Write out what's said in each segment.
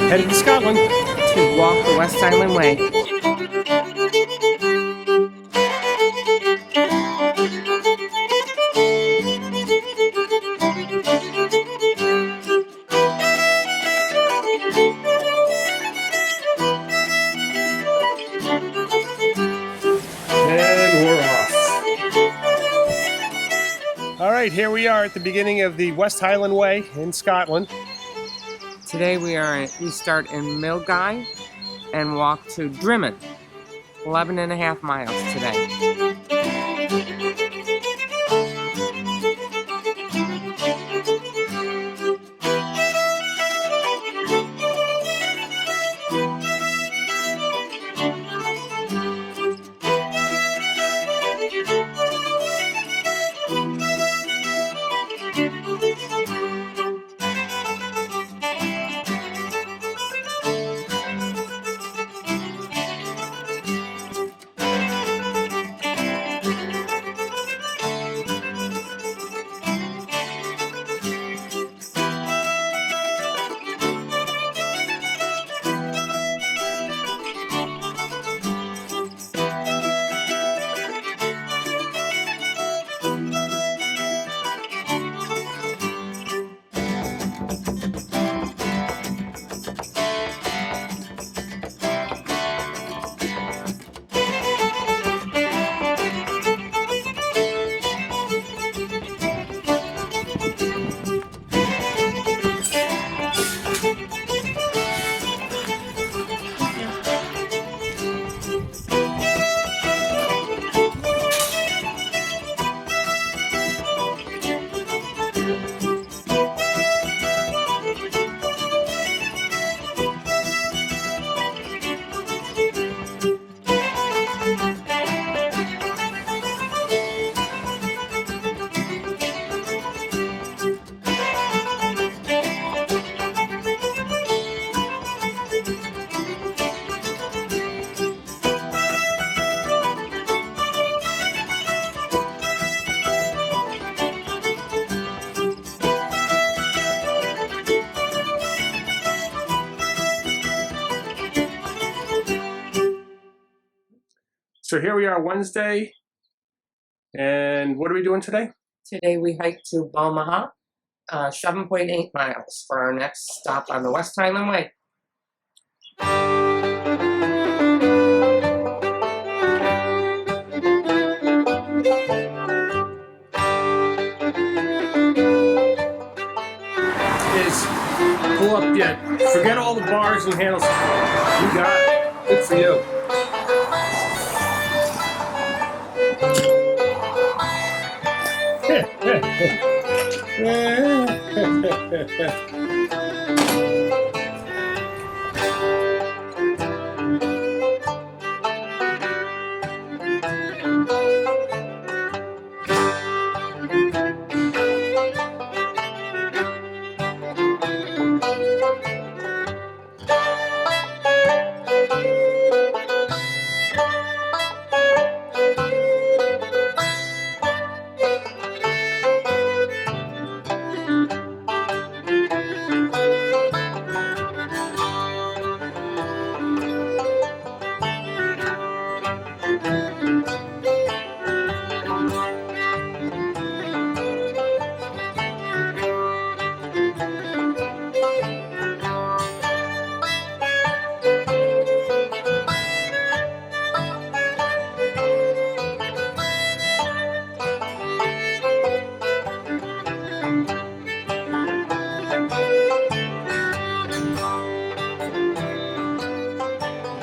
Headed to Scotland. to walk the West Highland Way. And we're off. All right, here we are at the beginning of the West Highland Way in Scotland. Today we start in Milngavie and walk to Drimmen, 11 and a half miles today. So here we are Wednesday, and what are we doing today? Today we hike to Balmaha, 7.8 miles for our next stop on the West Highland Way. Is pull up yet. Forget all the bars and handles. You got it. Good for you.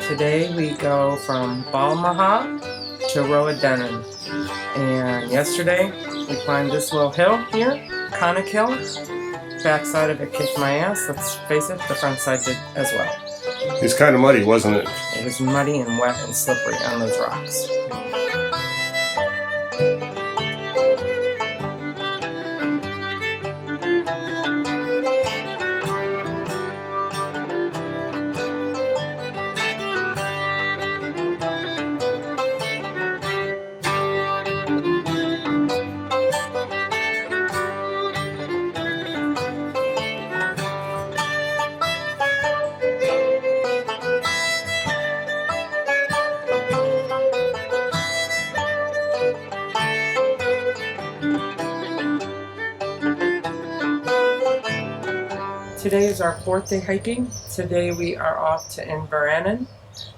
Today we go from Balmaha to Roedennen. And yesterday we climbed this little hill here, Conic Hill. Backside of it kicked my ass. Let's face it, the front side did as well. It's kind of muddy, wasn't it? It was muddy and wet and slippery on those rocks. Today is our 4th day hiking. Today we are off to Inverrowyn.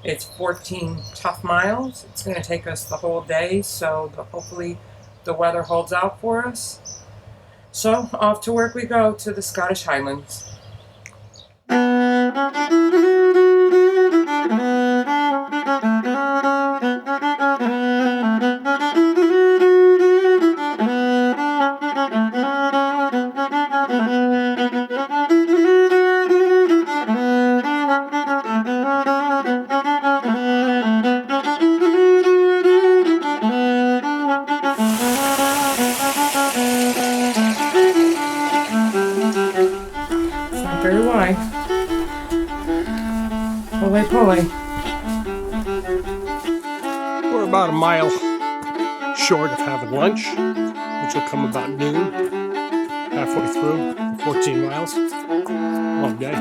It's 14 tough miles. It's going to take us the whole day, so hopefully the weather holds out for us. So off to work we go to the Scottish Highlands. Very wide. Pulley, pulley. We're about a mile short of having lunch, which will come about noon, halfway through 14 miles. Long day.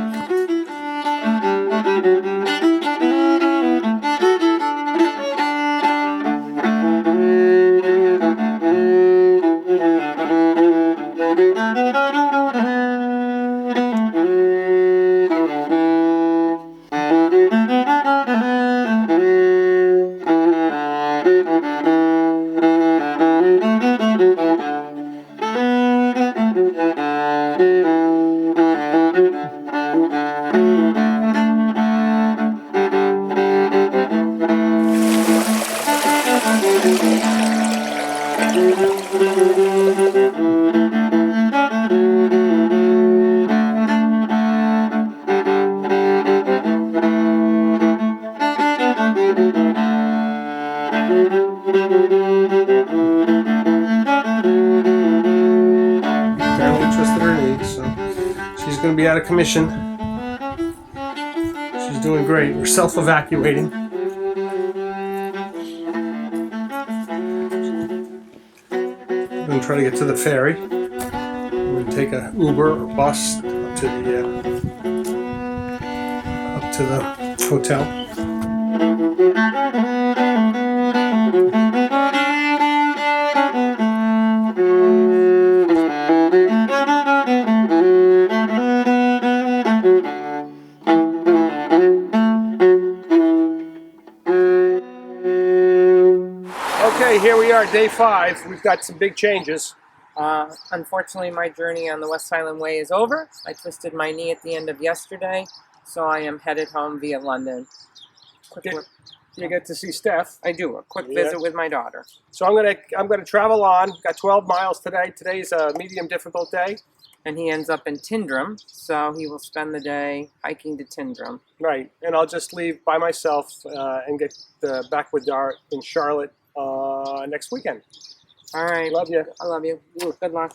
Apparently twisted her knee, so she's going to be out of commission. She's doing great. We're self-evacuating. I'm going to try to get to the ferry. I'm going to take a Uber or bus up to the hotel. Okay, here we are, day 5. We've got some big changes. Unfortunately, my journey on the West Highland Way is over. I twisted my knee at the end of yesterday, so I am headed home via London. You get to see Steph. I do a quick visit with my daughter. So I'm gonna travel on. Got 12 miles today. Today's a medium difficult day. And he ends up in Tyndrum, so he will spend the day hiking to Tyndrum. Right, and I'll just leave by myself and get back with Dar in Charlotte next weekend. All right. Love you. I love you. Good luck.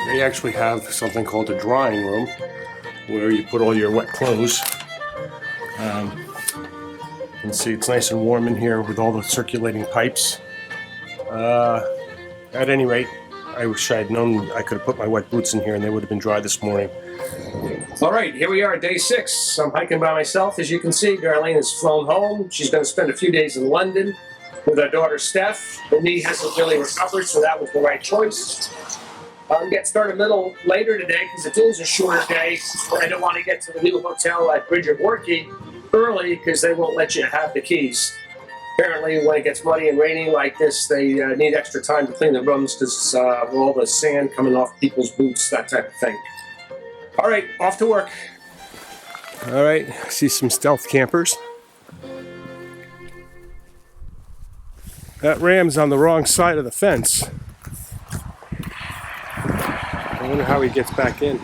They actually have something called a drying room where you put all your wet clothes. You can see it's nice and warm in here with all the circulating pipes. At any rate, I wish I had known I could have put my wet boots in here and they would have been dry this morning. All right, here we are, day 6. I'm hiking by myself. As you can see, Darlene has flown home. She's going to spend a few days in London. with our daughter Steph. The knee hasn't really recovered, so that was the right choice. Get started a little later today because it is a shorter day. I don't want to get to the new hotel at Bridge of Worky early because they won't let you have the keys. Apparently, when it gets muddy and rainy like this, they need extra time to clean the rooms because of all the sand coming off people's boots, that type of thing. All right, off to work. All right, I see some stealth campers. That ram's on the wrong side of the fence. I wonder how he gets back in.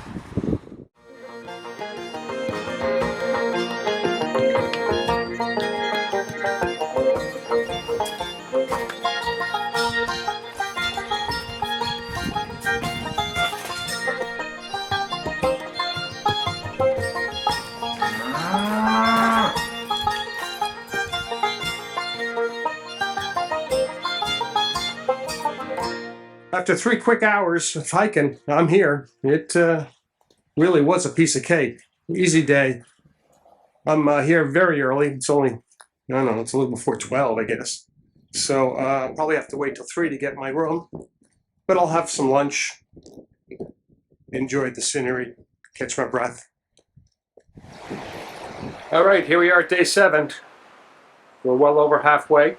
After 3 quick hours of hiking, I'm here. It really was a piece of cake. Easy day. I'm here very early. It's only, I don't know, it's a little before 12, I guess. So I'll probably have to wait till 3 to get my room. But I'll have some lunch, enjoy the scenery, catch my breath. All right, here we are at day 7. We're well over halfway.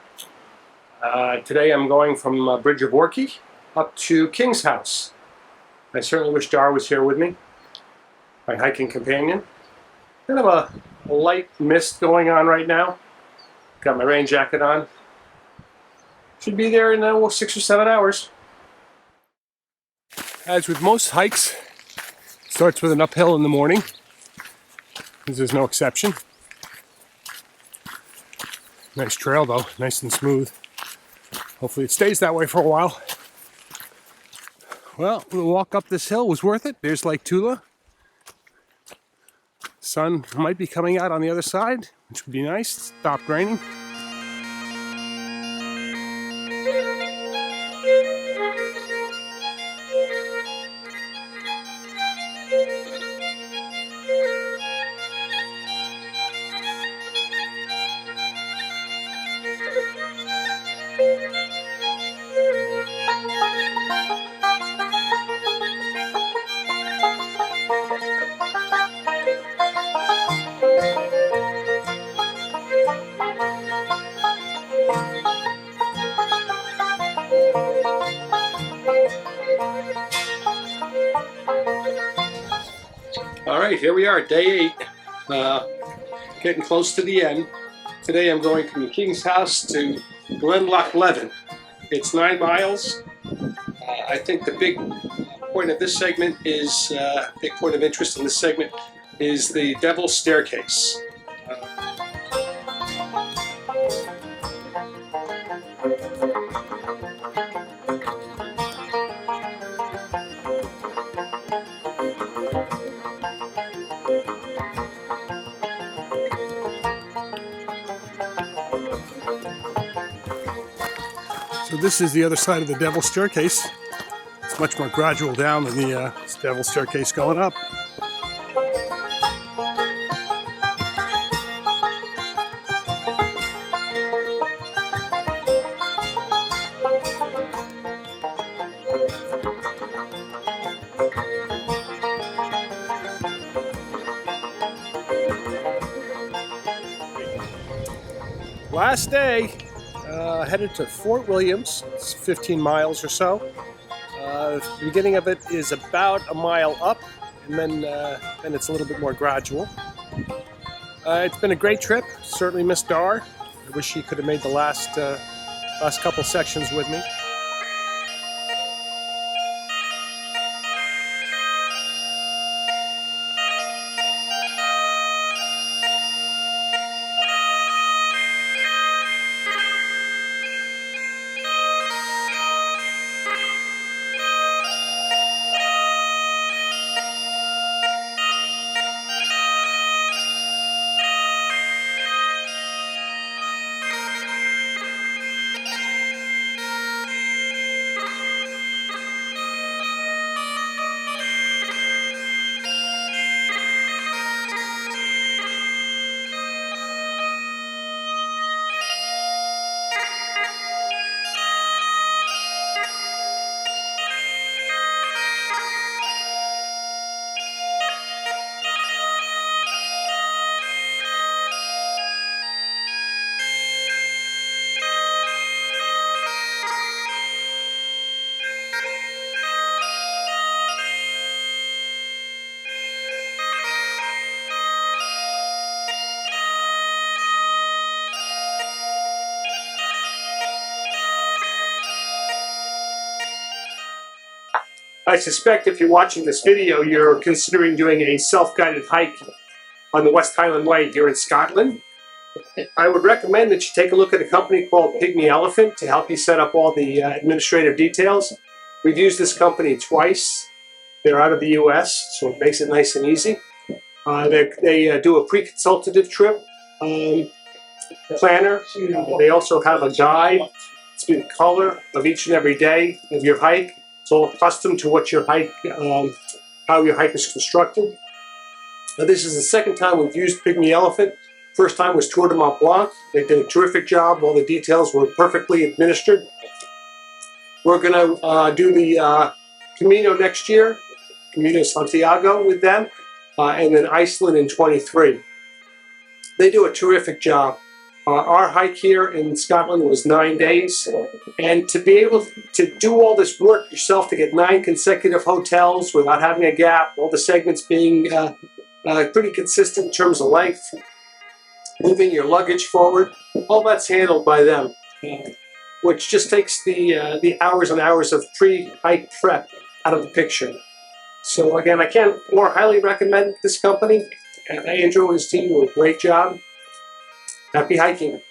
Today I'm going from Bridge of Worky up to King's House. I certainly wish Dar was here with me, my hiking companion. Kind of a light mist going on right now. Got my rain jacket on. Should be there in 6 or 7 hours. As with most hikes, it starts with an uphill in the morning. This is no exception. Nice trail though, nice and smooth. Hopefully it stays that way for a while. Well, the walk up this hill was worth it. There's Lake Tula. Sun might be coming out on the other side, which would be nice. It stopped raining. All right, here we are, day 8, getting close to the end. Today I'm going from King's House to Glenloch Levin. It's 9 miles. I think the big point of this segment is, big point of interest in this segment is the Devil's Staircase. So this is the other side of the Devil's Staircase. It's much more gradual down than the Devil's Staircase going up. Last day. Headed to Fort Williams. It's 15 miles or so. The beginning of it is about a mile up, and then it's a little bit more gradual. It's been a great trip. Certainly missed Dar. I wish he could have made the last couple sections with me. I suspect if you're watching this video, you're considering doing a self-guided hike on the West Highland Way here in Scotland. I would recommend that you take a look at a company called Pygmy Elephant to help you set up all the administrative details. We've used this company twice. They're out of the US, so it makes it nice and easy. They do a pre-consultative trip planner. They also have a guide to the color of each and every day of your hike. It's all custom to what your hike, how your hike is constructed. Now, this is the second time we've used Pygmy Elephant. First time was Tour du Mont Blanc. They did a terrific job. All the details were perfectly administered. We're going to do the Camino next year, Camino Santiago with them, and then Iceland in 23. They do a terrific job. Our hike here in Scotland was 9 days, and to be able to do all this work yourself, to get 9 consecutive hotels without having a gap, all the segments being pretty consistent in terms of length, moving your luggage forward, all that's handled by them, which just takes the hours and hours of pre-hike prep out of the picture. So again, I can't more highly recommend this company. Andrew and his team do a great job. Happy hiking.